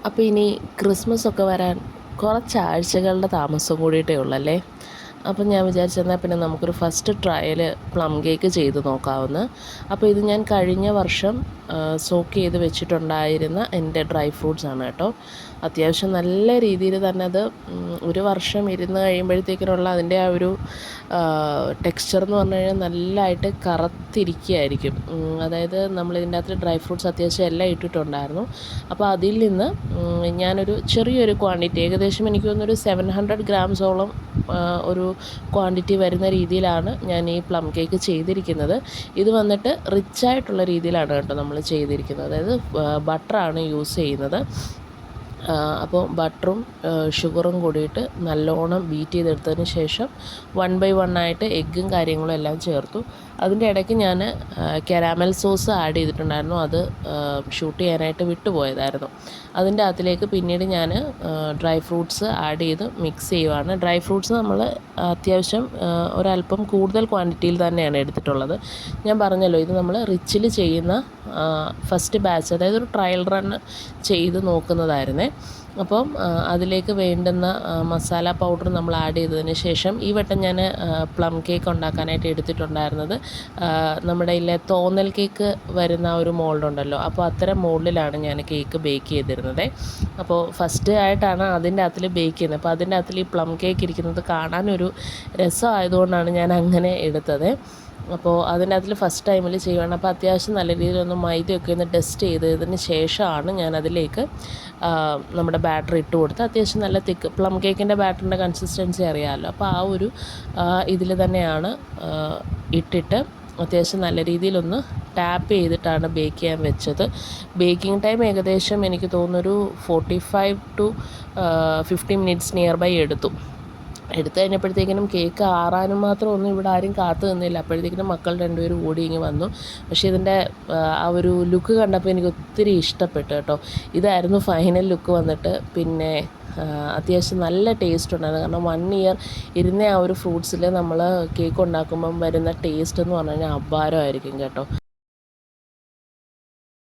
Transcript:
അപ്പോൾ ഇനി ക്രിസ്മസൊക്കെ വരാൻ കുറച്ചാഴ്ചകളുടെ താമസം കൂടിയിട്ടേ ഉള്ളല്ലേ. അപ്പം ഞാൻ വിചാരിച്ചെന്നാൽ പിന്നെ നമുക്കൊരു ഫസ്റ്റ് ട്രയൽ പ്ലം കേക്ക് ചെയ്ത് നോക്കാവുന്ന. അപ്പോൾ ഇത് ഞാൻ കഴിഞ്ഞ വർഷം സോക്ക് ചെയ്ത് വെച്ചിട്ടുണ്ടായിരുന്ന എൻ്റെ ഡ്രൈ ഫ്രൂട്ട്സാണ് കേട്ടോ. അത്യാവശ്യം നല്ല രീതിയിൽ തന്നെ അത് ഒരു വർഷം ഇരുന്ന് കഴിയുമ്പോഴത്തേക്കിനുള്ള അതിൻ്റെ ആ ഒരു ടെക്സ്ചർ എന്ന് പറഞ്ഞു കഴിഞ്ഞാൽ നല്ലതായിട്ട് കറുത്തിരിക്കുകയായിരിക്കും. അതായത് നമ്മളിതിൻ്റെ അകത്ത് ഡ്രൈ ഫ്രൂട്ട്സ് അത്യാവശ്യം എല്ലാം ഇട്ടിട്ടുണ്ടായിരുന്നു. അപ്പോൾ അതിൽ നിന്ന് ഞാനൊരു ചെറിയൊരു ക്വാണ്ടിറ്റി, ഏകദേശം എനിക്ക് തോന്നുന്നൊരു 700 ഗ്രാംസോളം ഒരു ക്വാണ്ടിറ്റി വരുന്ന രീതിയിലാണ് ഞാൻ ഈ പ്ലം കേക്ക് ചെയ്തിരിക്കുന്നത്. ഇത് വന്നിട്ട് റിച്ചായിട്ടുള്ള രീതിയിലാണ് കേട്ടോ നമ്മൾ ചെയ്തിരിക്കുന്നത്. അതായത് ബട്ടറാണ് യൂസ് ചെയ്യുന്നത്. അപ്പോൾ ബട്ടറും ഷുഗറും കൂടിയിട്ട് നല്ലോണം ബീറ്റ് ചെയ്തെടുത്തതിന് ശേഷം 1 by 1 ആയിട്ട് എഗ്ഗും കാര്യങ്ങളും എല്ലാം ചേർത്തു. അതിൻ്റെ ഇടയ്ക്ക് ഞാൻ കാരാമൽ സോസ് ആഡ് ചെയ്തിട്ടുണ്ടായിരുന്നു. അത് ഷൂട്ട് ചെയ്യാനായിട്ട് വിട്ടുപോയതായിരുന്നു. അതിൻ്റെ അകത്തിലേക്ക് പിന്നീട് ഞാൻ ഡ്രൈ ഫ്രൂട്ട്സ് ആഡ് ചെയ്ത് മിക്സ് ചെയ്യുവാണ്. ഡ്രൈ ഫ്രൂട്ട്സ് നമ്മൾ അത്യാവശ്യം ഒരല്പം കൂടുതൽ ക്വാണ്ടിറ്റിയിൽ തന്നെയാണ് എടുത്തിട്ടുള്ളത്. ഞാൻ പറഞ്ഞല്ലോ, ഇത് നമ്മൾ റിച്ചിൽ ചെയ്യുന്ന ഫസ്റ്റ് ബാച്ച്, അതായത് ഒരു ട്രയൽ റൺ ചെയ്ത് നോക്കുന്നതായിരുന്നേ. അപ്പം അതിലേക്ക് വേണ്ടുന്ന മസാല പൗഡർ നമ്മൾ ആഡ് ചെയ്തതിന് ശേഷം ഈ വട്ടം ഞാൻ പ്ലം കേക്ക് ഉണ്ടാക്കാനായിട്ട് എടുത്തിട്ടുണ്ടായിരുന്നത് നമ്മുടെ ഇതിലെ തോന്നൽ കേക്ക് വരുന്ന ഒരു മോൾഡുണ്ടല്ലോ, അപ്പോൾ അത്തരം മോൾഡിലാണ് ഞാൻ കേക്ക് ബേക്ക് ചെയ്തിരുന്നത്. അപ്പോൾ ഫസ്റ്റ് ആയിട്ടാണ് അതിൻ്റെ അകത്തിൽ ബേക്ക് ചെയ്യുന്നത്. അപ്പോൾ അതിൻ്റെ അകത്തിൽ ഈ പ്ലം കേക്ക് ഇരിക്കുന്നത് കാണാനൊരു രസമായതുകൊണ്ടാണ് ഞാൻ അങ്ങനെ എടുത്തത്. അപ്പോൾ അതിൻ്റെ അതിൽ ഫസ്റ്റ് ടൈമിൽ ചെയ്യുവാണ്. അപ്പോൾ അത്യാവശ്യം നല്ല രീതിയിലൊന്ന് മൈദയൊക്കെ ഒന്ന് ടെസ്റ്റ് ചെയ്തതിന് ശേഷമാണ് ഞാൻ അതിലേക്ക് നമ്മുടെ ബാറ്റർ ഇട്ട് കൊടുത്ത്, അത്യാവശ്യം നല്ല തിക്ക്, പ്ലം കേക്കിൻ്റെ ബാറ്ററിൻ്റെ കൺസിസ്റ്റൻസി അറിയാമല്ലോ, അപ്പോൾ ആ ഒരു ഇതിൽ തന്നെയാണ് ഇട്ടിട്ട് അത്യാവശ്യം നല്ല രീതിയിലൊന്ന് ടാപ്പ് ചെയ്തിട്ടാണ് ബേക്ക് ചെയ്യാൻ വെച്ചത്. ബേക്കിംഗ് ടൈം ഏകദേശം എനിക്ക് തോന്നുന്നൊരു 45 to 50 മിനിറ്റ്സ് നിയർ ബൈ എടുത്തു കഴിഞ്ഞപ്പോഴത്തേക്കിനും കേക്ക് ആറാനും മാത്രം ഒന്നും ഇവിടെ ആരും കാത്തു നിന്നില്ല. അപ്പോഴത്തേക്കിനും മക്കൾ രണ്ടുപേരും ഓടി ഇങ്ങ് വന്നു. പക്ഷേ ഇതിൻ്റെ ആ ഒരു ലുക്ക് കണ്ടപ്പോൾ എനിക്ക് ഒത്തിരി ഇഷ്ടപ്പെട്ടു കേട്ടോ. ഇതായിരുന്നു ഫൈനൽ ലുക്ക് വന്നിട്ട്. പിന്നെ അത്യാവശ്യം നല്ല ടേസ്റ്റ് ഉണ്ടായിരുന്നു. കാരണം 1 ഇയർ ഇരുന്ന ആ ഒരു ഫ്രൂട്ട്സിൽ നമ്മൾ കേക്ക് ഉണ്ടാക്കുമ്പം വരുന്ന ടേസ്റ്റ് എന്ന് പറഞ്ഞു കഴിഞ്ഞാൽ അപാരമായിരിക്കും കേട്ടോ.